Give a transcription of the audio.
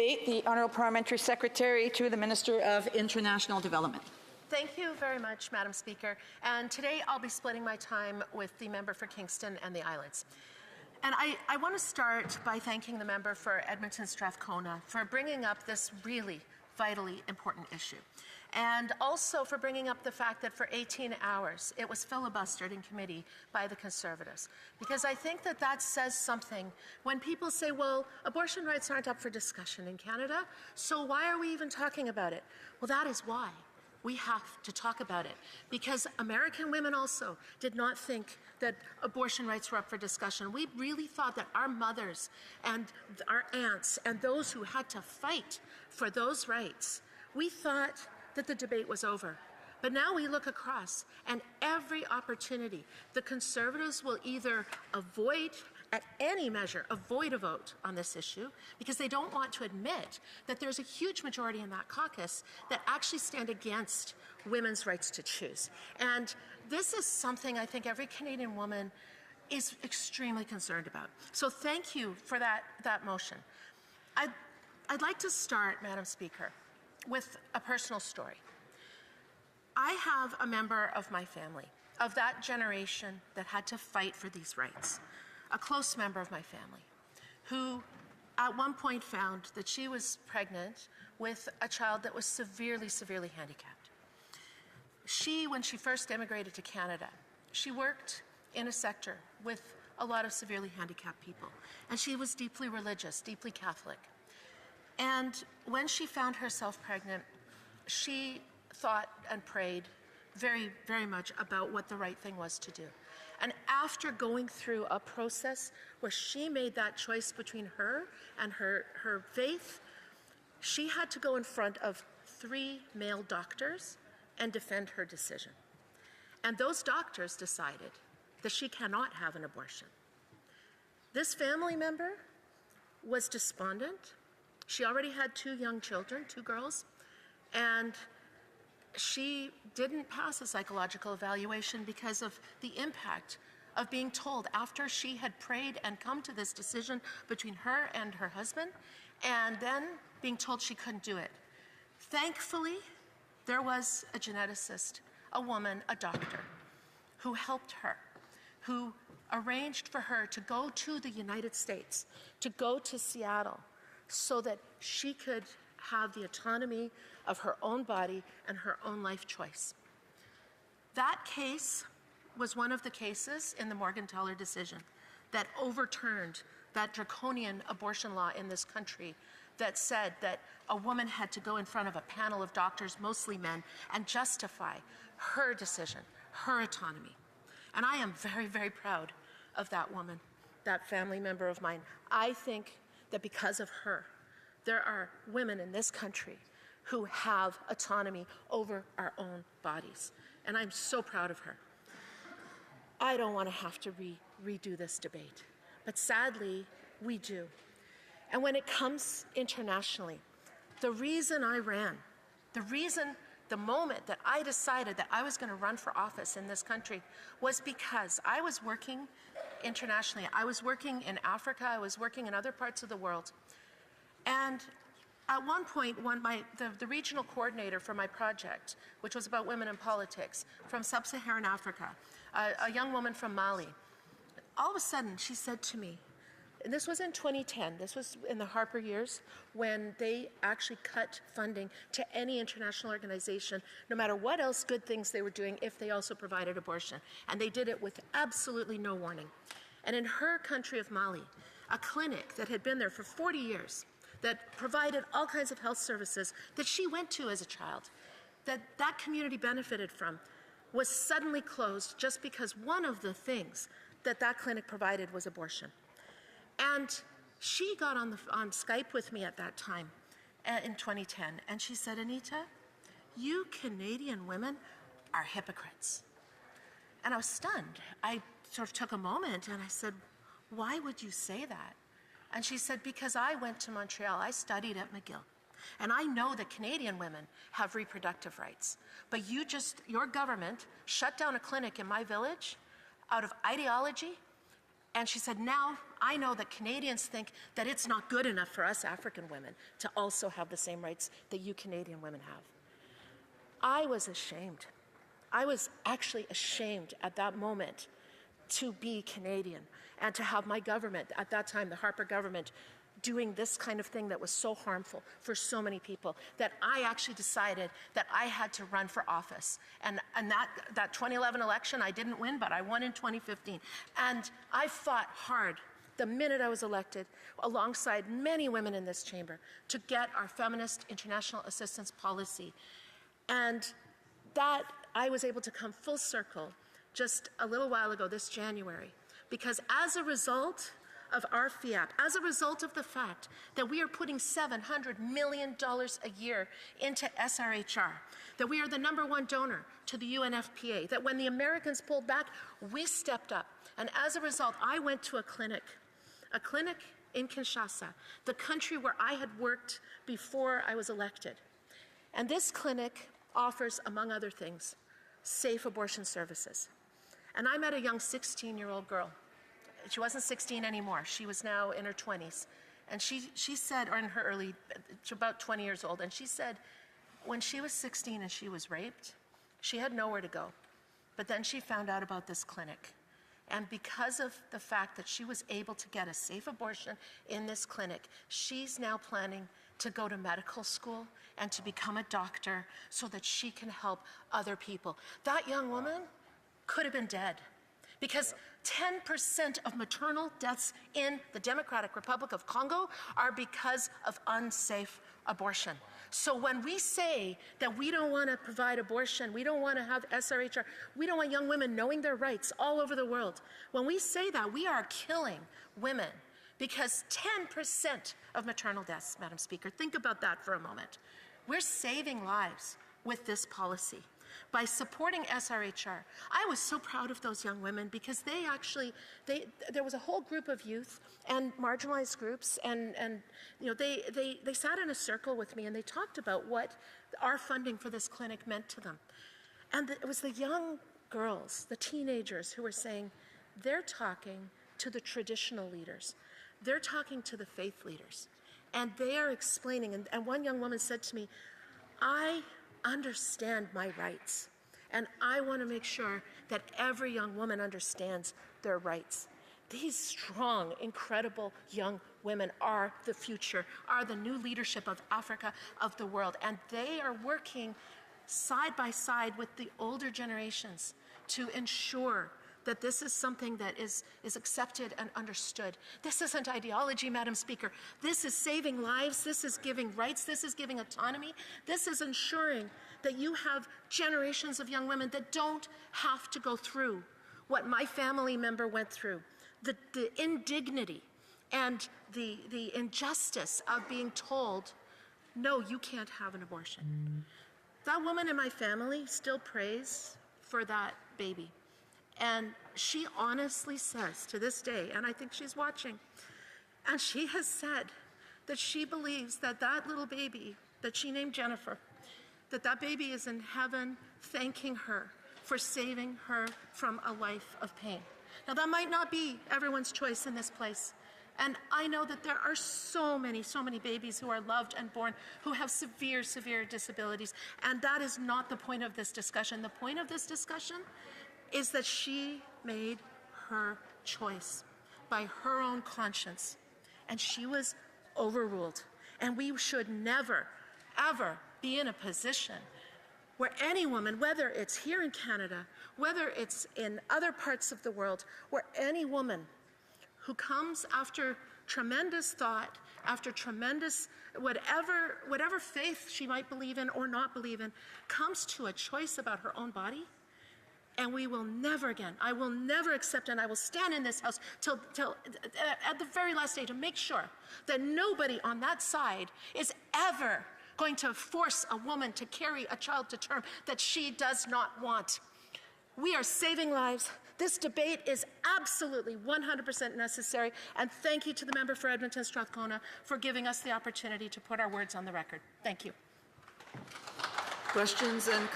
debate. The Honourable Parliamentary Secretary to the Minister of International Development. Thank you very much, Madam Speaker. And today I'll be splitting my time with the member for Kingston and the Islands. And I want to start by thanking the member for Edmonton Strathcona for bringing up this really vitally important issue. And also for bringing up the fact that for 18 hours it was filibustered in committee by the Conservatives. Because I think that that says something when people say, well, abortion rights aren't up for discussion in Canada, so why are we even talking about it? Well, that is why we have to talk about it. Because American women also did not think that abortion rights were up for discussion. We really thought that our mothers and our aunts and those who had to fight for those rights, we thought that the debate was over. But now we look across, and every opportunity, the Conservatives will either avoid, at any measure, avoid a vote on this issue because they don't want to admit that there's a huge majority in that caucus that actually stand against women's rights to choose. And this is something I think every Canadian woman is extremely concerned about. So thank you for that motion. I'd like to start, Madam Speaker, with a personal story. I have a member of my family, of that generation that had to fight for these rights, a close member of my family, who at one point found that she was pregnant with a child that was severely, severely handicapped. When she first immigrated to Canada, she worked in a sector with a lot of severely handicapped people, and she was deeply religious, deeply Catholic. And when she found herself pregnant, she thought and prayed very, very much about what the right thing was to do. And after going through a process where she made that choice between her and her faith, she had to go in front of 3 male doctors and defend her decision. And those doctors decided that she cannot have an abortion. This family member was despondent. She already had 2 young children, 2 girls, and she didn't pass a psychological evaluation because of the impact of being told after she had prayed and come to this decision between her and her husband, and then being told she couldn't do it. Thankfully, there was a geneticist, a woman, a doctor, who helped her, who arranged for her to go to the United States, to go to Seattle, so that she could have the autonomy of her own body and her own life choice. That case was one of the cases in the Morgentaler decision that overturned that draconian abortion law in this country that said that a woman had to go in front of a panel of doctors, mostly men, and justify her decision, her autonomy. And I am very, very proud of that woman, that family member of mine. I think that because of her, there are women in this country who have autonomy over our own bodies. And I'm so proud of her. I don't want to have to redo this debate, but sadly, we do. And when it comes internationally, the reason I ran, the moment that I decided that I was going to run for office in this country was because I was working internationally. I was working in Africa, I was working in other parts of the world. And at one point, the regional coordinator for my project, which was about women in politics, from sub-Saharan Africa, a young woman from Mali, all of a sudden she said to me, and this was in 2010, this was in the Harper years, when they actually cut funding to any international organization, no matter what else good things they were doing, if they also provided abortion. And they did it with absolutely no warning. And in her country of Mali, a clinic that had been there for 40 years, that provided all kinds of health services that she went to as a child, that community benefited from, was suddenly closed just because one of the things that clinic provided was abortion. And she got on Skype with me at that time in 2010, and she said, Anita, you Canadian women are hypocrites. And I was stunned. I sort of took a moment and I said, why would you say that? And she said, because I went to Montreal, I studied at McGill, and I know that Canadian women have reproductive rights. But your government shut down a clinic in my village out of ideology And she said, now I know that Canadians think that it's not good enough for us African women to also have the same rights that you Canadian women have. I was ashamed. I was actually ashamed at that moment to be Canadian and to have my government, at that time, the Harper government, doing this kind of thing that was so harmful for so many people, that I actually decided that I had to run for office. And that 2011 election, I didn't win, but I won in 2015. And I fought hard the minute I was elected, alongside many women in this chamber, to get our feminist international assistance policy. And that I was able to come full circle just a little while ago, this January, because as a result of our FIAP, as a result of the fact that we are putting $700 million a year into SRHR, that we are the #1 donor to the UNFPA, that when the Americans pulled back, we stepped up. And as a result, I went to a clinic in Kinshasa, the country where I had worked before I was elected. And this clinic offers, among other things, safe abortion services. And I met a young 16-year-old girl. She wasn't 16 anymore. She was now in her 20s. And she said, or in her early, about 20 years old, and she said when she was 16 and she was raped, she had nowhere to go. But then she found out about this clinic. And because of the fact that she was able to get a safe abortion in this clinic, she's now planning to go to medical school and to become a doctor so that she can help other people. That young woman could have been dead, because 10% of maternal deaths in the Democratic Republic of Congo are because of unsafe abortion. So when we say that we don't want to provide abortion, we don't want to have SRHR, we don't want young women knowing their rights all over the world, when we say that, we are killing women, because 10% of maternal deaths, Madam Speaker, think about that for a moment. We're saving lives with this policy. By supporting SRHR, I was so proud of those young women, because they actually, there was a whole group of youth and marginalized groups, and you know, they sat in a circle with me and they talked about what our funding for this clinic meant to them. And it was the young girls, the teenagers, who were saying, they're talking to the traditional leaders. They're talking to the faith leaders. And they are explaining, and one young woman said to me, I understand my rights, and I want to make sure that every young woman understands their rights. These strong, incredible young women are the future, are the new leadership of Africa, of the world, and they are working side by side with the older generations to ensure that this is something that is accepted and understood. This isn't ideology, Madam Speaker. This is saving lives. This is giving rights. This is giving autonomy. This is ensuring that you have generations of young women that don't have to go through what my family member went through, the indignity and the injustice of being told, no, you can't have an abortion. That woman in my family still prays for that baby. And she honestly says to this day, and I think she's watching, and she has said that she believes that that little baby that she named Jennifer, that baby is in heaven thanking her for saving her from a life of pain. Now, that might not be everyone's choice in this place. And I know that there are so many babies who are loved and born who have severe, severe disabilities. And that is not the point of this discussion. The point of this discussion is that she made her choice by her own conscience, and she was overruled. And we should never, ever be in a position where any woman, whether it's here in Canada, whether it's in other parts of the world, where any woman who comes after tremendous thought, after tremendous, whatever faith she might believe in or not believe in, comes to a choice about her own body. And we will never again, I will never accept, and I will stand in this house till at the very last day to make sure that nobody on that side is ever going to force a woman to carry a child to term that she does not want. We are saving lives. This debate is absolutely 100% necessary, and thank you to the member for Edmonton Strathcona for giving us the opportunity to put our words on the record. Thank you. Questions and